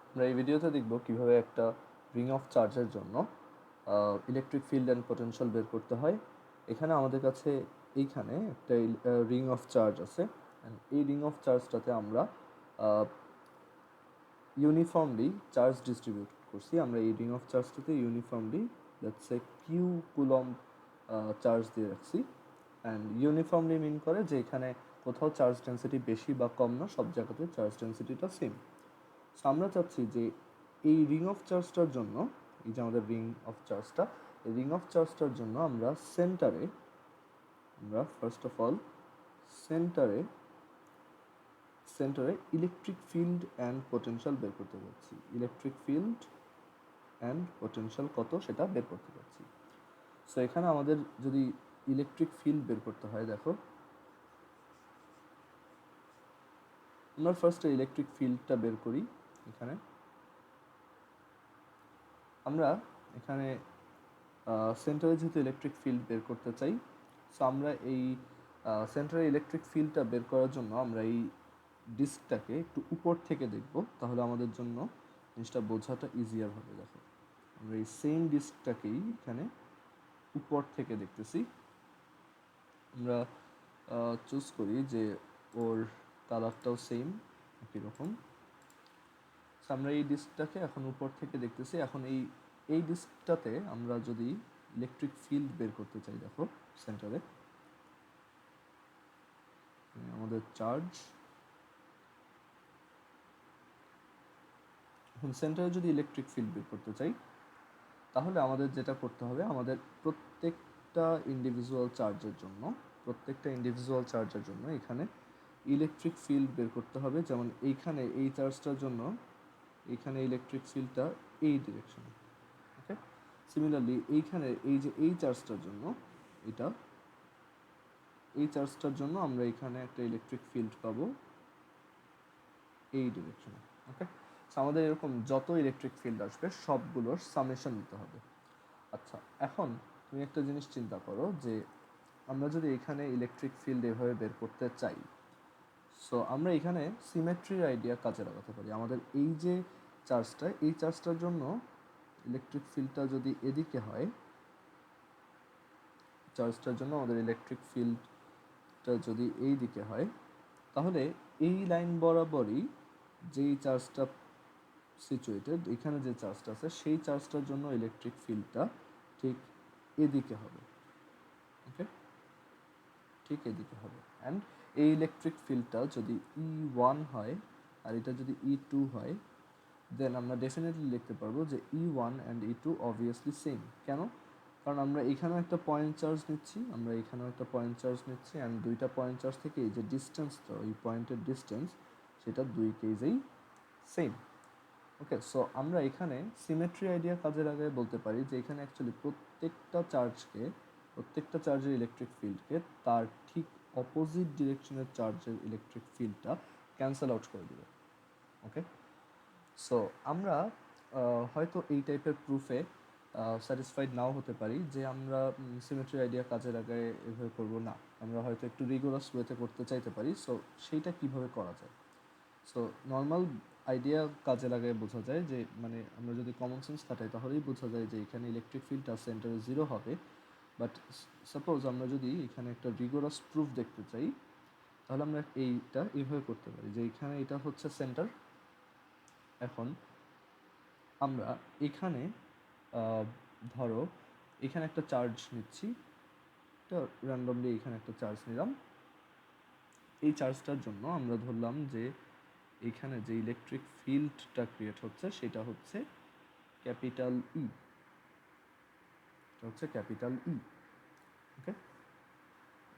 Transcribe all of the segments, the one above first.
আমরা এই ভিডিওতে দেখব কিভাবে একটা রিং অফ চার্জের জন্য ইলেকট্রিক ফিল্ড অ্যান্ড পোটেনশিয়াল বের করতে হয়। এখানে আমাদের কাছে এইখানে একটা রিং অফ চার্জ আছে, অ্যান্ড এই রিং অফ চার্জটাতে আমরা ইউনিফর্মলি চার্জ ডিস্ট্রিবিউট করছি। আমরা এই রিং অফ চার্জটাতে uniformly let's say Q coulomb charge দিয়ে রাখছি। অ্যান্ড ইউনিফর্মলি মিন করে যে এখানে কোথাও চার্জ ডেন্সিটি বেশি বা কম না, সব জায়গাতে চার্জ ডেন্সিটিটা সেম। সো আমরা চাচ্ছি যে এই রিং অফ চার্জটার জন্য, এই যে আমাদের রিং অফ চার্জটা, এই রিং অফ চার্জটার জন্য আমরা ফার্স্ট অফ অল সেন্টারে ইলেকট্রিক ফিল্ড অ্যান্ড পোটেনশিয়াল বের করতে যাচ্ছি। ইলেকট্রিক ফিল্ড অ্যান্ড পোটেনশিয়াল কত সেটা বের করতে যাচ্ছি। সো এখানে আমাদের যদি ইলেকট্রিক ফিল্ড বের করতে হয়, দেখো আমরা ফার্স্টে ইলেকট্রিক ফিল্ডটা বের করি। আমরা এখানে সেন্টারে যেহেতু ইলেকট্রিক ফিল্ড বের করতে চাই, সো আমরা এই সেন্টারে ইলেকট্রিক ফিল্ডটা বের করার জন্য আমরা এই ডিস্কটাকে একটু উপর থেকে দেখব, তাহলে আমাদের জন্য জিনিসটা বোঝাটা ইজিয়ার হবে। দেখো আমরা এই সেম ডিস্কটাকেই এখানে উপর থেকে দেখতেছি। আমরা চুজ করি যে ওর কালারটাও সেম একই রকম। আমরা এই ডিস্কটাকে এখন উপর থেকে দেখতেছি। এখন এই ডিস্কটাতে আমরা যদি ইলেকট্রিক ফিল্ড বের করতে চাই, দেখো সেন্টারে আমাদের চার্জ, এখন সেন্টারে যদি ইলেকট্রিক ফিল্ড বের করতে চাই, তাহলে আমাদের যেটা করতে হবে, আমাদের প্রত্যেকটা ইন্ডিভিজুয়াল চার্জের জন্য এখানে ইলেকট্রিক ফিল্ড বের করতে হবে। যেমন এইখানে এই চার্জটার জন্য এইখানে ইলেকট্রিক ফিল্ডটা এই ডিরেকশনে, ওকে। সিমিলারলি এইখানে এই চার্জটার জন্য আমরা এখানে একটা ইলেকট্রিক ফিল্ড পাবো এই ডিরেকশনে, ওকে। সো আমাদের এরকম যত ইলেকট্রিক ফিল্ড আসবে সবগুলোর সামেশন নিতে হবে। আচ্ছা, এখন তুমি একটা জিনিস চিন্তা করো যে আমরা যদি এখানে ইলেকট্রিক ফিল্ড এভাবে বের করতে চাই, সো আমরা এখানে সিমেট্রির আইডিয়া কাজে লাগাতে পারি। আমাদের এই যে চার্জটা, এই চার্জটার জন্য ইলেকট্রিক ফিল্ডটা যদি এদিকে হয়, চার্জটার জন্য আমাদের ইলেকট্রিক ফিল্ডটা যদি এই দিকে হয়, তাহলে এই লাইন বরাবরই যেই চার্জটা সিচুয়েটেড, এখানে যে চার্জটা আছে সেই চার্জটার জন্য ইলেকট্রিক ফিল্ডটা ঠিক এদিকে হবে, ওকে, ঠিক এদিকে হবে। অ্যান্ড এই ইলেকট্রিক ফিল্ডটা যদি E1 হয় আর এটা যদি E2 হয়, দেন আমরা ডেফিনেটলি লিখতে পারবো যে E1 and E2 obviously same. কেন? কারণ আমরা এখানেও একটা পয়েন্ট চার্জ নিচ্ছি, অ্যান্ড দুইটা পয়েন্ট চার্জ থেকে এই যে ডিস্টেন্সটা, ওই পয়েন্টের ডিস্টেন্স, সেটা দুই কেসেই সেম, ওকে। সো আমরা এখানে সিমেট্রি আইডিয়া কাজে লাগায় বলতে পারি যে এখানে অ্যাকচুয়ালি প্রত্যেকটা চার্জের ইলেকট্রিক ফিল্ডকে তার ঠিক অপোজিট ডিরেকশনের চার্জের ইলেকট্রিক ফিল্ডটা ক্যান্সেল আউট করে দেবে, ওকে। সো আমরা হয়তো এই টাইপের প্রুফে স্যাটিসফাইড নাও হতে পারি যে আমরা সিমেট্রি আইডিয়া কাজে লাগায় এভাবে করবো না, আমরা হয়তো একটু রিগোরাস ওয়েতে করতে চাইতে পারি। সো সেইটা কিভাবে করা যায়? সো নর্মাল আইডিয়া কাজে লাগায় বোঝা যায় যে, মানে আমরা যদি কমন সেন্স খাটাই তাহলেই বোঝা যায় যে এখানে ইলেকট্রিক ফিল্ডটা সেন্টারে 0 হবে। বাট সাপোজ আমরা যদি এখানে একটা রিগোরাস প্রুফ দেখতে চাই, তাহলে আমরা এইটা এইভাবে করতে পারি যে এখানে এটা হচ্ছে সেন্টার। এখন আমরা এখানে ধরো এখানে একটা চার্জ নিচ্ছি, এটা র্যান্ডমলি এখানে একটা চার্জ নিলাম। এই চার্জটার জন্য আমরা ধরলাম যে এখানে যে ইলেকট্রিক ফিল্ডটা ক্রিয়েট হচ্ছে সেটা হচ্ছে ক্যাপিটাল ই, ওকে।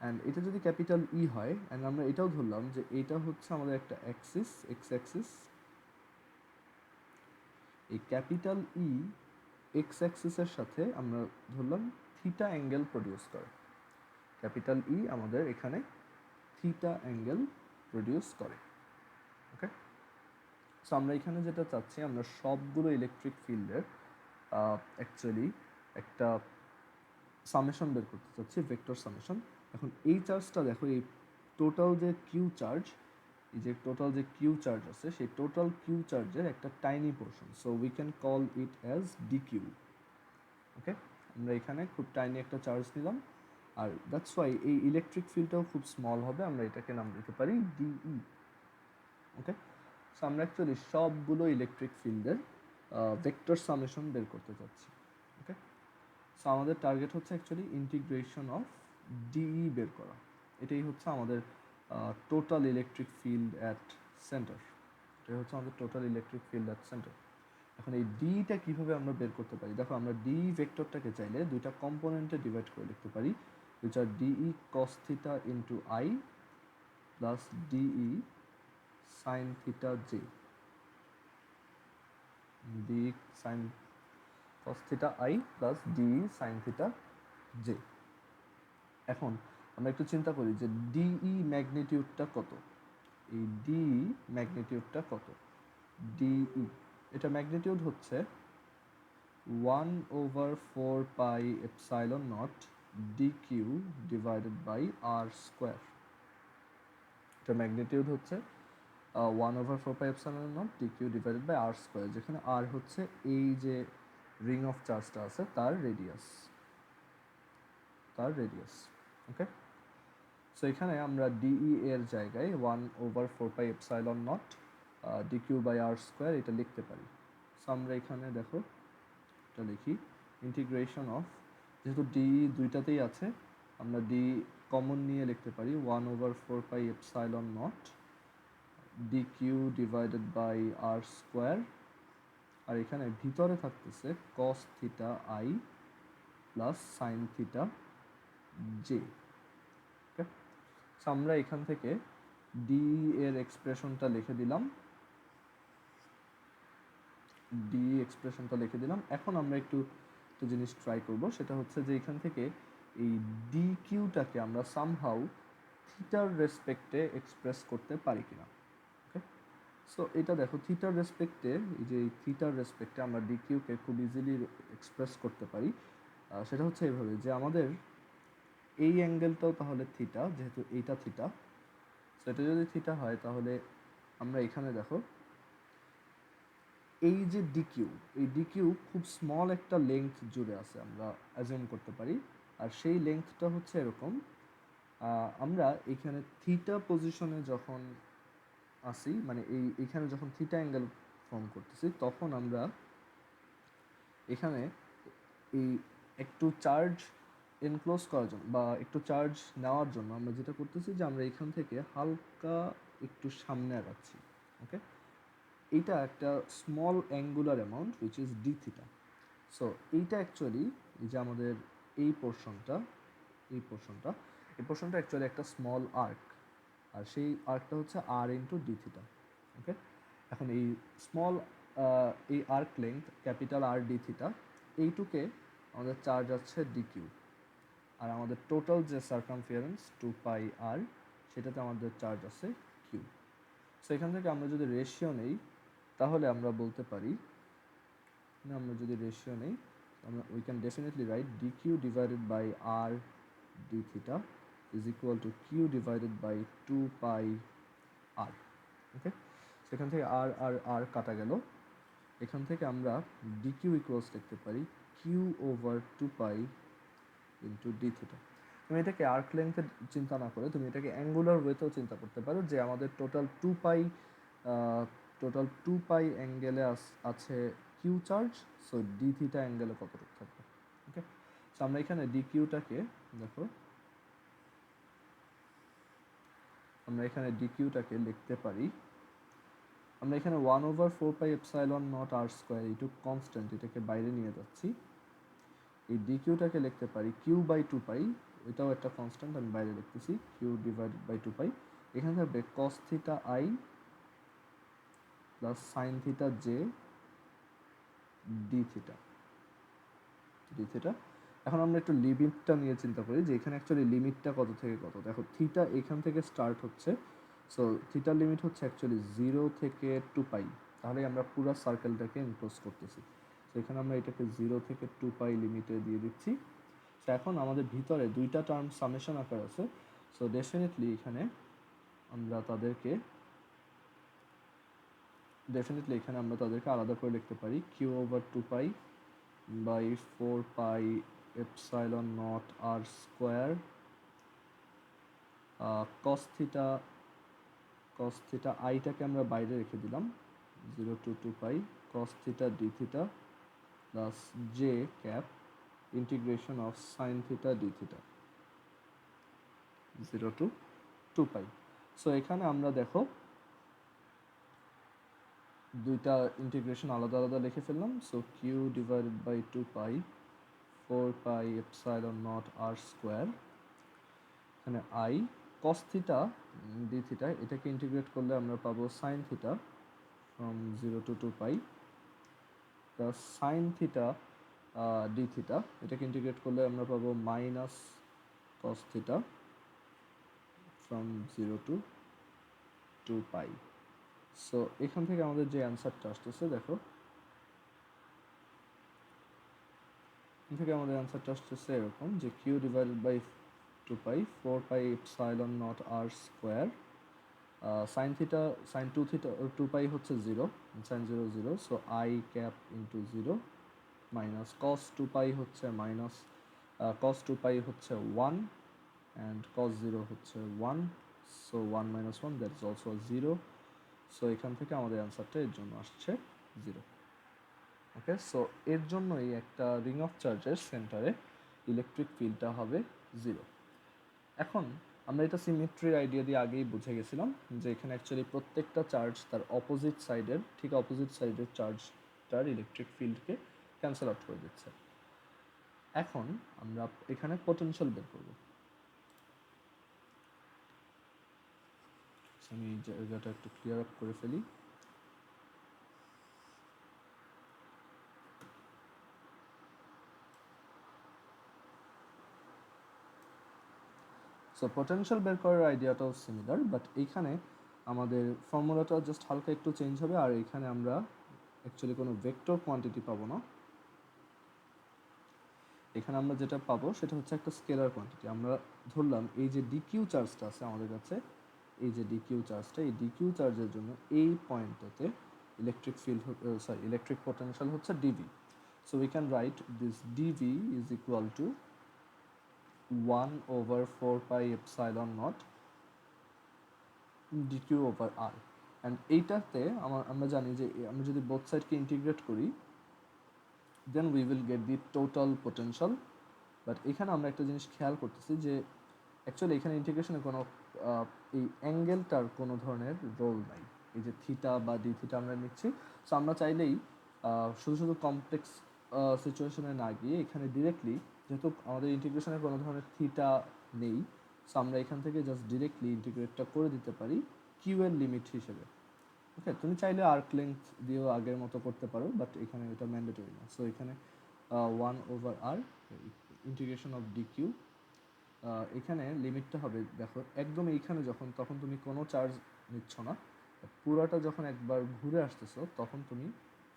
অ্যান্ড এটা যদি ক্যাপিটাল ই হয়, অ্যান্ড আমরা এটাও ধরলাম যে এটা হচ্ছে আমাদের একটা অ্যাক্সিস, এক্স অ্যাক্সিস। এই ক্যাপিটাল ই এক্স অ্যাক্সিসের সাথে আমরা ধরলাম থিটা অ্যাঙ্গেল প্রডিউস করে। ক্যাপিটাল ই আমাদের এখানে থিটা অ্যাঙ্গেল প্রডিউস করে, ওকে। সো আমরা এখানে যেটা চাচ্ছি, আমরা সবগুলো ইলেকট্রিক ফিল্ডের অ্যাকচুয়ালি একটা সামেশন বের করতে চাচ্ছি, ভেক্টর সামেশন। এখন এই চার্জটা দেখো, এই টোটাল যে কিউ চার্জ, এই যে টোটাল যে কিউ চার্জ আছে সেই টোটাল কিউ চার্জের একটা tiny portion, so we can call it as D Q. Okay, আমরা এখানে খুব টাইনি একটা চার্জ নিলাম, আর দ্যাটস ওয়াই এই ইলেকট্রিক ফিল্ডটাও খুব স্মল হবে, আমরা এটাকে নাম দিতে পারি ডিই। ওকে, সো আমরা অ্যাকচুয়ালি সবগুলো ইলেকট্রিক ফিল্ডের ভেক্টর সামেশন বের করতে চাচ্ছি। ওকে, সো আমাদের টার্গেট হচ্ছে অ্যাকচুয়ালি ইন্টিগ্রেশন অফ ডিই বের করা। এটাই হচ্ছে আমাদের total electric field at centre. এটাই হচ্ছে আমাদের total electric field at centre. এখন এই ডিটা কীভাবে আমরা বের করতে পারি? দেখো, আমরা ডি ভেক্টরটাকে চাইলে দুইটা কম্পোনেন্টে ডিভাইড করে লিখতে পারি, which are dE cos theta into I plus dE sin theta j, dE sin cos theta I plus dE sin theta j। এখন আমরা একটু চিন্তা করি যে ডিই ম্যাগনিটিউডটা কত। এই ডিই ম্যাগনিটিউডটা কত? ডিই এটা ম্যাগনিটিউড হচ্ছে 1/4 pi epsilon naught dq divided by r square। এটা ম্যাগনিটিউড হচ্ছে 1/4 pi epsilon naught dq divided by r square, যেখানে r হচ্ছে এই যে রিং অফ চার্জটা আছে তার রেডিয়াস। ওকে, সো এখানে আমরা ডিই এর জায়গায় 1/4 pi epsilon naught dq by r square এটা লিখতে পারি। সো আমরা এখানে দেখো এটা লিখি ইন্টিগ্রেশন অফ, যেহেতু ডিই দুইটাতেই আছে আমরা ডি কমন নিয়ে লিখতে পারি 1/4 pi epsilon naught dq divided by r square, আর এখানে ভিতরে থাকতেছে cos theta I plus sin theta j। Okay, so আমরা এখান থেকে ডি এর এক্সপ্রেশনটা লিখে দিলাম, এখন আমরা একটু জিনিস ট্রাই করব, সেটা হচ্ছে যে এখান থেকে এই ডি কিউটাকে আমরা সামহাউ থিটার রেসপেক্টে এক্সপ্রেস করতে পারি কিনা। ওকে, সো এটা দেখো থিটার রেসপেক্টে, এই যে থিটার রেসপেক্টে আমরা ডি কিউকে খুব ইজিলি এক্সপ্রেস করতে পারি। সেটা হচ্ছে এইভাবে যে আমাদের এই অ্যাঙ্গেলটাও তাহলে থিটা, যেহেতু এইটা থিটা, সো এটা যদি থিটা হয় তাহলে আমরা এখানে দেখো এই যে ডিকিউ, এই ডিকিউ খুব স্মল একটা লেংথ জুড়ে আছে আমরা অ্যাজিউম করতে পারি, আর সেই লেংথটা হচ্ছে এরকম। আমরা এখানে থিটা পজিশনে যখন আসি, মানে এইখানে যখন থিটা অ্যাঙ্গেল ফর্ম করতেছি, তখন আমরা এখানে এই একটু চার্জ এনক্লোজ করার জন্য বা একটু চার্জ নেওয়ার জন্য আমরা যেটা করতেছি যে আমরা এখান থেকে হালকা একটু সামনে আগাচ্ছি। ওকে, এইটা একটা small angular amount which is D theta. So এইটা অ্যাকচুয়ালি এই যে আমাদের এই পোর্শনটা অ্যাকচুয়ালি একটা স্মল আর্ক, আর সেই আর্কটা হচ্ছে R into D theta. Okay, এখন এই স্মল এই arc length capital R D theta, এইটুকে আমাদের চার্জ আছে ডি কিউ, আর আমাদের টোটাল যে সার্কামফিয়ারেন্স 2 পাই আর, সেটাতে আমাদের চার্জ আছে কিউ। সো এখান থেকে আমরা যদি রেশিও নেই তাহলে আমরা বলতে পারি, we can definitely write d q divided by r D theta is equal to q divided by 2 pi r. Okay, সেখান থেকে আর আর আর কাটা গেল, এখান থেকে আমরা ডি কিউ ইকুয়ালস লিখতে পারি q over 2 pi into D theta. তুমি এটাকে আর্ক লেন্থে চিন্তা না করে তুমি এটাকে অ্যাঙ্গুলার ওয়েতেও চিন্তা করতে পারো, যে আমাদের টোটাল 2 পাই অ্যাঙ্গেলে আছে q charge, so d theta অ্যাঙ্গেলে কতটুকু থাকবে। ওকে, সো আমরা এখানে ডি কিউটাকে দেখো, আমরা এখানে ডি কিউটাকে লিখতে পারি, আমরা এখানে 1/4 pi epsilon not R square, এইটুকু কনস্ট্যান্ট, এটাকে বাইরে নিয়ে যাচ্ছি, এই ডি কিউটাকে লিখতে পারি কিউ বাই 2 পাই, ওইটাও একটা কনস্ট্যান্ট আমি বাইরে লিখতেছি, কিউ ডিভাইডেড বাই 2 পাই। এখানে থাকবে cos theta I plus sine theta J D theta. এখন আমরা একটু লিমিটটা নিয়ে চিন্তা করি যে এখানে অ্যাকচুয়ালি লিমিটটা কত থেকে কত। দেখো থিটা এখান থেকে স্টার্ট হচ্ছে, সো থিটার লিমিট হচ্ছে অ্যাকচুয়ালি 0 থেকে 2 পাই, তাহলে আমরা পুরো সার্কেলটাকে এনক্লোজ করতেছি। তো এখানে আমরা এটাকে 0 থেকে 2 পাই লিমিটে দিয়ে দিচ্ছি। তো এখন আমাদের ভিতরে দুইটা টার্ম সামেশন আকার আছে, সো ডেফিনেটলি এখানে আমরা তাদেরকে ডেফিনেটলি এখানে আমরা তাদেরকে আলাদা করে লিখতে পারি q/2 by 4 pi epsilon not R square cos theta আইটাকে আমরা বাইরে রেখে দিলাম 0 to 2 pi cos theta d theta plus J cap integration of sine theta d theta 0 to 2 pi. So এখানে আমরা দেখো দুইটা ইন্টিগ্রেশন আলাদা আলাদা লিখে ফেললাম। So Q divided by 2 pi 4 pi epsilon not R square, এখানে I cos theta D theta এটাকে ইন্টিগ্রেট করলে আমরা পাবো sine theta from 0 to 2 pi plus sine theta D theta এটাকে ইন্টিগ্রেট করলে আমরা পাবো minus cos theta from 0 to 2 pi. So এখান থেকে আমাদের যে অ্যান্সারটা আসতেছে দেখো, এখান থেকে আমাদের অ্যান্সারটা আসতেছে এরকম যে q divided by 2 pi 4 pi epsilon not R square sine theta sine 2 theta 2 pi হচ্ছে 0 sine 0 0 so i cap into 0 minus cos 2 pi হচ্ছে মাইনাস কস 2 পাই হচ্ছে 1 অ্যান্ড কস 0 হচ্ছে 1 so 1 minus 1 that is also 0। So এখান থেকে আমাদের অ্যান্সারটা এর জন্য আসছে 0। ওকে, সো এর জন্যই একটা রিং অফ চার্জের সেন্টারে ইলেকট্রিক ফিল্ডটা হবে 0। এখন আমরা এটা সিমেট্রির আইডিয়া দিয়ে আগেই বুঝে গেছিলাম যে এখানে অ্যাকচুয়ালি প্রত্যেকটা চার্জ তার অপোজিট সাইডের চার্জটার ইলেকট্রিক ফিল্ডকে ক্যান্সেল আউট করে দিচ্ছে। এখন আমরা এখানে পোটেনশিয়াল বের করব। আমি এই জায়গাটা একটু ক্লিয়ার আপ করে ফেলি। সো পোটেনশিয়াল বের করার আইডিয়াটাও সিমিলার, বাট এইখানে আমাদের ফর্মুলাটা জাস্ট হালকা একটু চেঞ্জ হবে, আর এখানে আমরা অ্যাকচুয়ালি কোনো ভেক্টর কোয়ান্টিটি পাবো না। এখানে আমরা যেটা পাবো সেটা হচ্ছে একটা স্কেলার কোয়ান্টিটি। আমরা ধরলাম এই যে ডিকিউ চার্জটা আছে আমাদের কাছে, এই যে ডিকিউ চার্জটা, এই ডিকিউ চার্জের জন্য এই পয়েন্টটাতে ইলেকট্রিক ফিল্ড ইলেকট্রিক পোটেনশিয়াল হচ্ছে d v. So we can write this d v is equal to 1/4 pi epsilon nought d q over r. And এইটাতে আমরা জানি যে আমরা যদি বোথ সাইডকে ইন্টিগ্রেট করি then we will get the total potential. But এখানে আমরা একটা জিনিস খেয়াল করতেছি যে অ্যাকচুয়ালি এখানে ইন্টিগ্রেশনে কোনো এই অ্যাঙ্গেলটার কোনো ধরনের রোল নাই। এই যে থিটা বা ডি থিটা আমরা নিচ্ছি, সো আমরা চাইলেই শুধু শুধু কমপ্লেক্স সিচুয়েশনে না গিয়ে এখানে ডিরেক্টলি, যেহেতু আমাদের ইন্টিগ্রেশনে কোনো ধরনের থিটা নেই, সো আমরা এখান থেকে জাস্ট ডিরেক্টলি ইন্টিগ্রেটটা করে দিতে পারি কিউ এর লিমিট হিসেবে। ওকে, তুমি চাইলে আর্ক লেন্থ দিয়েও আগের মতো করতে পারো, বাট এখানে এটা ম্যান্ডেটরি না। সো এখানে 1/r integration of D Q, এখানে লিমিটটা হবে দেখো একদম এইখানে যখন, তখন তুমি কোনো চার্জ নিচ্ছ না, পুরাটা যখন একবার ঘুরে আসতেছো তখন তুমি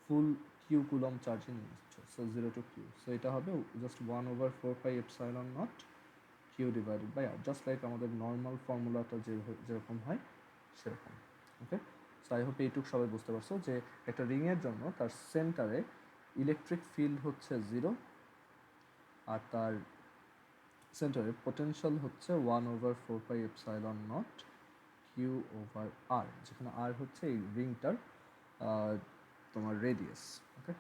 ফুল কিউ কুলম চার্জই নিয়ে আসছো। সো 0 to কিউ, সো এটা হবে just 1/4 pi epsilon not q divided by r, just like আমাদের নর্মাল ফর্মুলাটা যেরকম হয় সেরকম। ওকে, সো আই হোপ এইটুকু সবাই বুঝতে পারছো যে একটা রিংয়ের জন্য তার সেন্টারে ইলেকট্রিক ফিল্ড হচ্ছে 0 আর তার সেন্টারে পোটেনশিয়াল হচ্ছে 1/4 pi epsilon not Q over R, যেখানে আর হচ্ছে এই রিংটার তোমার রেডিয়াস। ওকে,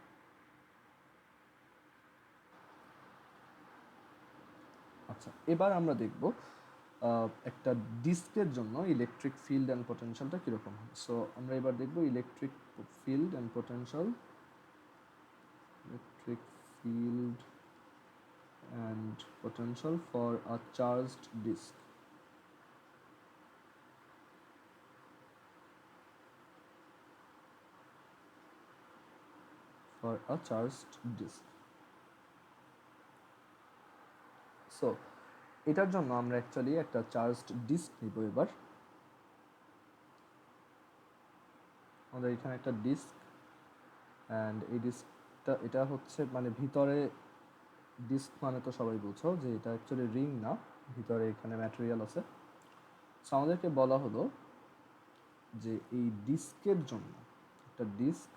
আচ্ছা এবার আমরা দেখব একটা ডিস্কের জন্য ইলেকট্রিক ফিল্ড অ্যান্ড পোটেনশিয়ালটা কীরকম হয়। সো আমরা এবার দেখব electric field and potential, electric field and potential for a charged disk. For a charged disk. So এটার জন্য আমরা অ্যাকচুয়ালি একটা চার্জড ডিস্ক নিব। এবার আমাদের এখানে একটা ডিস্ক, অ্যান্ড এই ডিস্কটা এটা হচ্ছে মানে ভিতরে, ডিস্ক মানে তো সবাই বুঝো যে এটা অ্যাকচুয়ালি রিং না, ভিতরে এখানে ম্যাটেরিয়াল আছে। সো আমাদেরকে বলা হলো যে এই ডিস্কের জন্য, একটা ডিস্ক,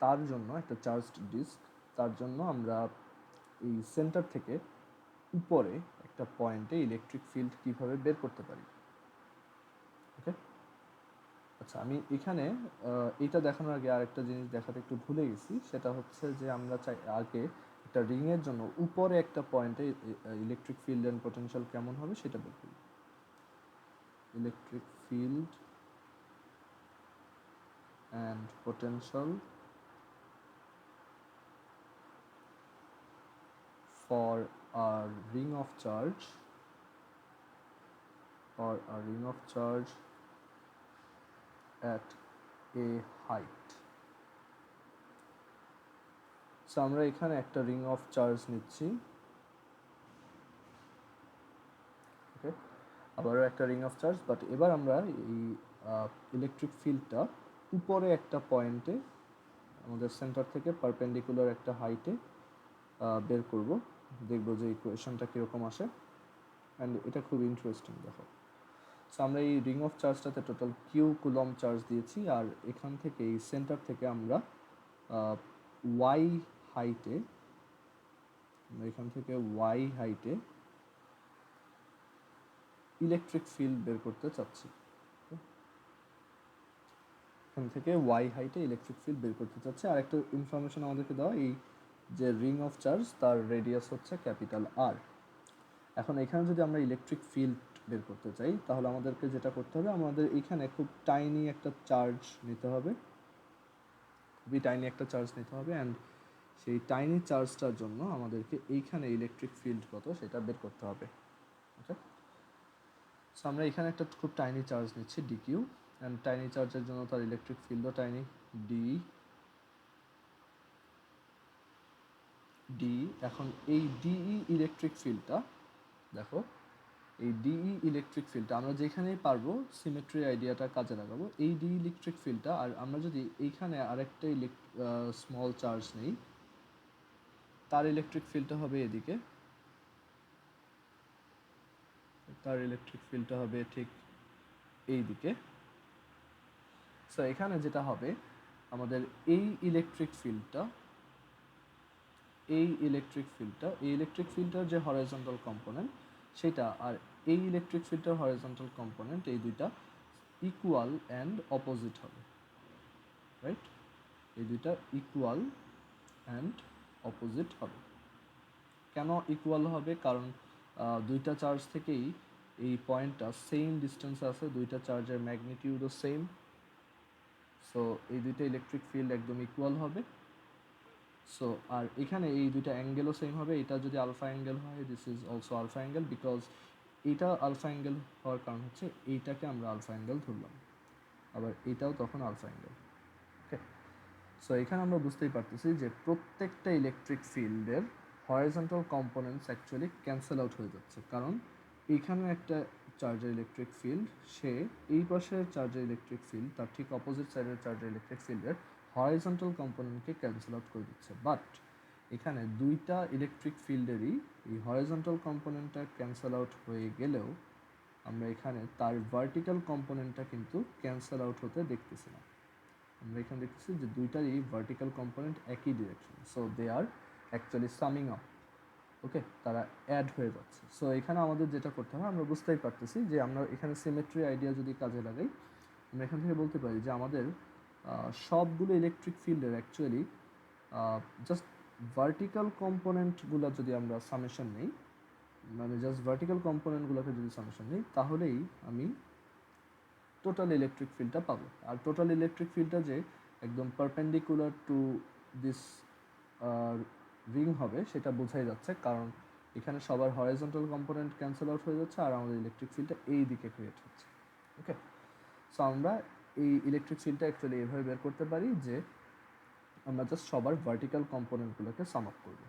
তার জন্য একটা চার্জড ডিস্ক, তার জন্য আমরা এই সেন্টার থেকে উপরে একটা পয়েন্টে ইলেকট্রিক ফিল্ড কিভাবে বের করতে পারি। ওকে, আচ্ছা আমি এখানে এটা দেখানোর আগে আরেকটা জিনিস দেখাতে একটু ভুলে গেছি, সেটা হচ্ছে যে আমরা চাই আগে একটা রিংয়ের জন্য উপরে একটা পয়েন্টে ইলেকট্রিক ফিল্ড অ্যান্ড পোটেনশিয়াল কেমন হবে সেটা বের করি। Electric field and potential for a ring of charge at a height. So আমরা এখানে একটা রিং অফ চার্জ নিচ্ছি, ওকে, আবারও একটা রিং অফ চার্জ, বাট এবার আমরা এই ইলেকট্রিক ফিল্ডটা উপরে একটা পয়েন্টে আমাদের সেন্টার থেকে পারপেন্ডিকুলার একটা হাইটে বের করব, দেখব যে ইকুয়েশনটা কীরকম আসে। অ্যান্ড এটা খুব ইন্টারেস্টিং, দেখো। সো আমরা এই রিং অফ চার্জটাতে টোটাল কিউ কুলম চার্জ দিয়েছি, আর এখান থেকে এই সেন্টার থেকে আমরা ওয়াই হাইটে ইলেকট্রিক ফিল্ড বের করতে চাচ্ছি। আর একটা ইনফরমেশন আমাদেরকে দেওয়া, এই যে রিং অফ চার্জ তার রেডিয়াস হচ্ছে ক্যাপিটাল আর। এখন এখানে যদি আমরা ইলেকট্রিক ফিল্ড বের করতে চাই, তাহলে আমাদেরকে যেটা করতে হবে, আমাদের এখানে খুব টাইনি একটা চার্জ নিতে হবে, অ্যান্ড সেই টাইনি চার্জটার জন্য আমাদেরকে এইখানে ইলেকট্রিক ফিল্ড কত সেটা বের করতে হবে। ওকে, সো আমরা এখানে একটা খুব টাইনি চার্জ নিচ্ছি ডিকিউ, অ্যান্ড টাইনি চার্জের জন্য তার ইলেকট্রিক ফিল্ডও টাইনি ডি। এখন এই ডিই ইলেকট্রিক ফিল্ডটা দেখো, এই ডিই ইলেকট্রিক ফিল্ডটা আমরা যেখানেই পারবো সিমেট্রি আইডিয়াটা কাজে লাগাবো। এই ডি ইলেকট্রিক ফিল্ডটা, আর আমরা যদি এইখানে আরেকটা স্মল চার্জ নেই, তার ইলেকট্রিক ফিল্ডটা হবে এদিকে, ঠিক এই দিকে। সো এখানে যেটা হবে, আমাদের এই ইলেকট্রিক ফিল্ডটার যে হরাইজন্টাল কম্পোনেন্ট সেটা, আর এই ইলেকট্রিক ফিল্ডটার হরাইজন্টাল কম্পোনেন্ট, এই দুইটা ইকুয়াল অ্যান্ড অপোজিট হবে, রাইট? এই দুইটা ইকুয়াল অ্যান্ড অপোজিট হবে। কেন ইকুয়াল হবে? কারণ দুইটা চার্জ থেকেই এই পয়েন্টটা সেম ডিস্টেন্স আছে, দুইটা চার্জের ম্যাগনিটিউডও সেম। সো এই দুইটা ইলেকট্রিক ফিল্ড একদম ইকুয়াল হবে। সো আর এখানে এই দুইটা অ্যাঙ্গেলও সেম হবে। এটা যদি আলফা অ্যাঙ্গেল হয়, this is also alpha angle, because এটা আলফা অ্যাঙ্গেল হওয়ার কারণ হচ্ছে এইটাকে আমরা আলফা অ্যাঙ্গেল ধরলাম, আবার এটাও তখন আলফা অ্যাঙ্গেল। ওকে, সো এখানে আমরা বুঝতেই পারতেছি যে প্রত্যেকটা ইলেকট্রিক ফিল্ডের horizontal components actually cancel out হয়ে যাচ্ছে, কারণ এইখানে একটা চার্জের ইলেকট্রিক ফিল্ড, সে এই পাশের চার্জের ইলেকট্রিক ফিল্ড তার ঠিক অপোজিট সাইডের চার্জের ইলেকট্রিক ফিল্ডের হরাইজন্টাল কম্পোনেন্টকে ক্যান্সেল আউট করে দিচ্ছে। বাট এখানে দুইটা ইলেকট্রিক ফিল্ডেরই এই হরাইজন্টাল কম্পোনেন্টটা ক্যান্সেল আউট হয়ে গেলেও আমরা এখানে তার ভার্টিক্যাল কম্পোনেন্টটা কিন্তু ক্যান্সেল আউট হতে দেখতেছি না। আমরা এখানে দেখতেছি যে দুইটারই ভার্টিক্যাল কম্পোনেন্ট একই direction, so they are actually summing up. Okay, তারা অ্যাড হয়ে যাচ্ছে। সো এখানে আমাদের যেটা করতে হবে, আমরা বুঝতেই পারতেছি যে আমরা এখানে সিমেট্রি আইডিয়া যদি কাজে লাগাই, আমরা এখান থেকে বলতে পারি যে আমাদের সবগুলো ইলেকট্রিক ফিল্ডের অ্যাকচুয়ালি জাস্ট ভার্টিক্যাল কম্পোনেন্টগুলো যদি আমরা সামেশন নেই, মানে জাস্ট ভার্টিক্যাল কম্পোনেন্টগুলোকে যদি সামেশন নেই, তাহলেই আমি টোটাল ইলেকট্রিক ফিল্ডটা পাবো। আর টোটাল ইলেকট্রিক ফিল্ডটা যে একদম পারপেন্ডিকুলার টু দিস রিং হবে সেটা বোঝাই যাচ্ছে, কারণ এখানে সবার হরাইজন্টাল কম্পোনেন্ট ক্যান্সেল আউট হয়ে যাচ্ছে, আর আমাদের ইলেকট্রিক ফিল্ডটা এই দিকে ক্রিয়েট হচ্ছে। ওকে, সো আমরা এই ইলেকট্রিক ফিল্ডটা অ্যাকচুয়ালি এভাবে বের করতে পারি যে আমরা জাস্ট সবার ভার্টিক্যাল কম্পোনেন্টগুলোকে সাম আপ করব।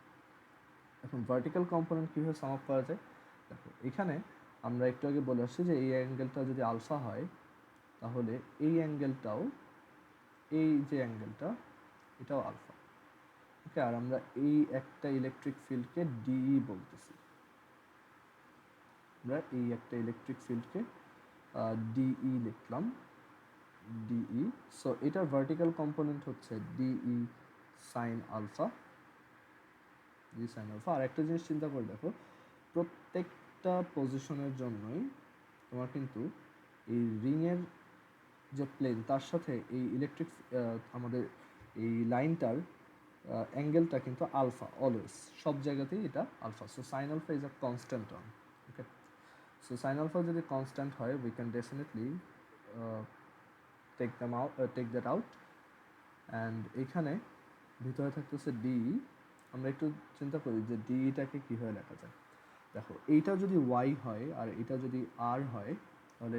এখন ভার্টিক্যাল কম্পোনেন্ট কীভাবে সাম আপ করা যায়? দেখো, এখানে আমরা একটু আগে বলে আসছি যে এই অ্যাঙ্গেলটা যদি আলফা হয়, তাহলে এই অ্যাঙ্গেলটাও, এই যে অ্যাঙ্গেলটা, এটাও আলফা। ওকে, আর আমরা এই একটা ইলেকট্রিক ফিল্ডকে ডিই বলতেছি, আমরা এই একটা ইলেকট্রিক ফিল্ডকে ডিই লিখলাম, ডিই। সো এটার ভার্টিক্যাল কম্পোনেন্ট হচ্ছে D E sine alpha, D sine alpha. আর একটা জিনিস চিন্তা করে দেখো, প্রত্যেকটা পজিশনের জন্যই তোমার কিন্তু এই রিংয়ের যে প্লেন তার সাথে এই ইলেকট্রিক আমাদের এই লাইনটার অ্যাঙ্গেলটা কিন্তু আলফা, অলওয়েজ সব জায়গাতেই এটা alpha. So sine alpha is a constant term. Okay, so sine alpha যদি কনস্ট্যান্ট হয়, we can definitely take that out. And এখানে ভিতরে থাকতেছে ডি। আমরা একটু চিন্তা করি যে ডিটাকে কীভাবে লেখা যায়। দেখো, এইটা যদি ওয়াই হয় আর এটা যদি আর হয়, তাহলে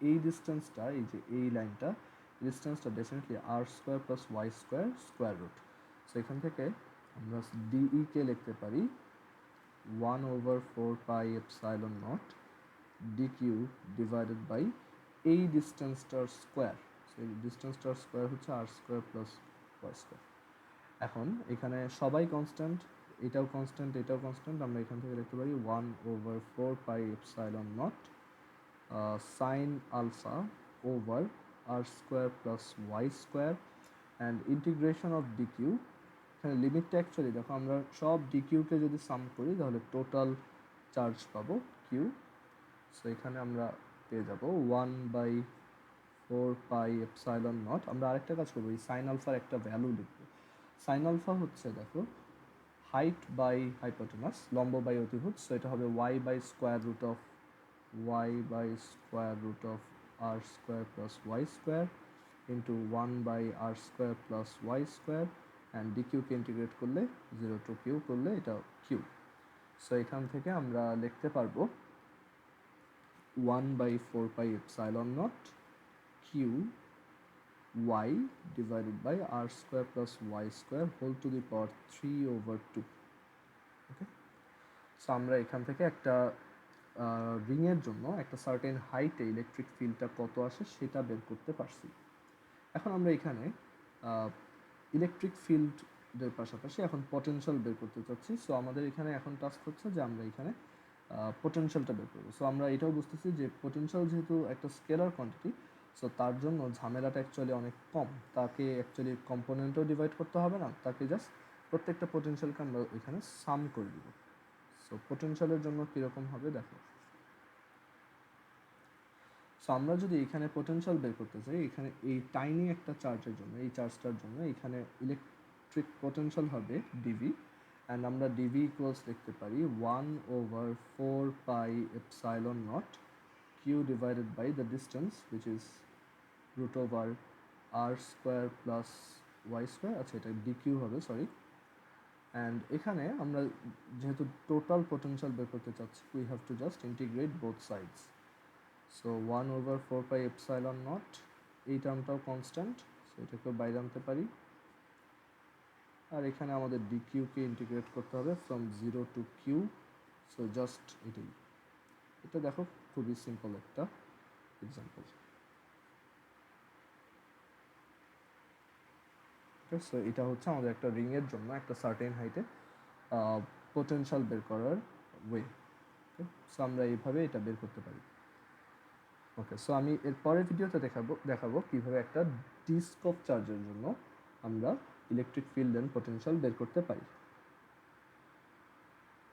এই ডিস্টেন্সটা, এই যে এই লাইনটা, ডিস্টেন্সটা definitely R square plus Y square square root. So এখান থেকে আমরা ডিইকে লিখতে পারি 1/4πε0 ডি কিউ ডিভাইডেড বাই এই ডিস্টেন্সটার স্কোয়ার। সো এই ডিস্টেন্সটার স্কোয়ার হচ্ছে আর স্কোয়ার প্লাস ওয়াই স্কোয়ার। এখন এখানে সবাই কনস্ট্যান্ট, এটাও কনস্ট্যান্ট, এটাও কনস্ট্যান্ট। আমরা এখান থেকে লিখতে পারি 1/4πε0 sine alpha over R square plus Y square and integration of D Q. এখানে লিমিটটা অ্যাকচুয়ালি দেখো, আমরা সব ডি কিউকে যদি সাম করি তাহলে টোটাল চার্জ পাবো কিউ। সো এখানে আমরা পেয়ে যাব 1/4πε0। আমরা আরেকটা কাজ করবো, এই সাইন আলফার একটা ভ্যালু লিখবো। সাইন আলফা হচ্ছে দেখো হাইট বাই হাইপোটেনাস, লম্ব বাই অতিভুজ। সো এটা হবে Y by square root of R square plus Y square into 1/r square plus Y square and D কিউকে ইন্টিগ্রেট করলে 0 to কিউ করলে এটা কিউ। সো এখান থেকে আমরা লিখতে পারবো 1/4πε0 Q y divided by r square plus y square whole to the power 3/2। Okay, so আমরা এখান থেকে একটা রিংয়ের জন্য একটা সার্টেন হাইটে ইলেকট্রিক ফিল্ডটা কত আসে সেটা বের করতে পারছি। এখন আমরা এখানে ইলেকট্রিক ফিল্ডের পাশাপাশি এখন পটেনশিয়াল বের করতে চাচ্ছি। সো আমাদের এখানে এখন টাস্ক হচ্ছে যে আমরা এখানে পোটেনশিয়ালটা বের করবো। সো আমরা এটাও বুঝতেছি যে পোটেনশিয়াল যেহেতু একটা স্কেলার কোয়ান্টিটি, সো তার জন্য ঝামেলাটা অ্যাকচুয়ালি অনেক কম। তাকে অ্যাকচুয়ালি কম্পোনেন্টও ডিভাইড করতে হবে না, তাকে জাস্ট প্রত্যেকটা পোটেনশিয়ালকে আমরা এখানে সাম করে দিব। সো পোটেনশিয়ালের জন্য কীরকম হবে দেখো। সো আমরা যদি এখানে পোটেনশিয়াল বের করতে চাই, এখানে এই টাইনি একটা চার্জের জন্য, এই চার্জটার জন্য এখানে ইলেকট্রিক পোটেনশিয়াল হবে ডিভি। অ্যান্ড আমরা ডিভি ইকুয়ালস লিখতে পারি 1/4πε0 Q divided by the distance which is √r square plus Y square. আচ্ছা, এটা ডি কিউ হবে, সরি। অ্যান্ড এখানে আমরা যেহেতু টোটাল পোটেনশিয়াল বের করতে চাচ্ছি, we have to just integrate both sides. So 1/4πε0, এই টার্মটাও কনস্ট্যান্ট, সো এটাকেও বাইরে আনতে পারি। আর এখানে আমাদের ডি কিউকে ইন্টিগ্রেট করতে হবে from 0 to q. So just এটাই, এটা দেখো খুবই সিম্পল একটা এক্সাম্পল। ওকে, সো এটা হচ্ছে আমাদের একটা রিংয়ের জন্য একটা সার্টেন হাইটে পোটেনশিয়াল বের করার ওয়ে। ওকে, সো আমরা এইভাবে এটা বের করতে পারি। ওকে, সো আমি এর পরের ভিডিওতে দেখাবো কীভাবে একটা ডিস্ক অফ চার্জের জন্য আমরা ইলেকট্রিক ফিল্ড অ্যান্ড পোটেনশিয়াল বের করতে পারি।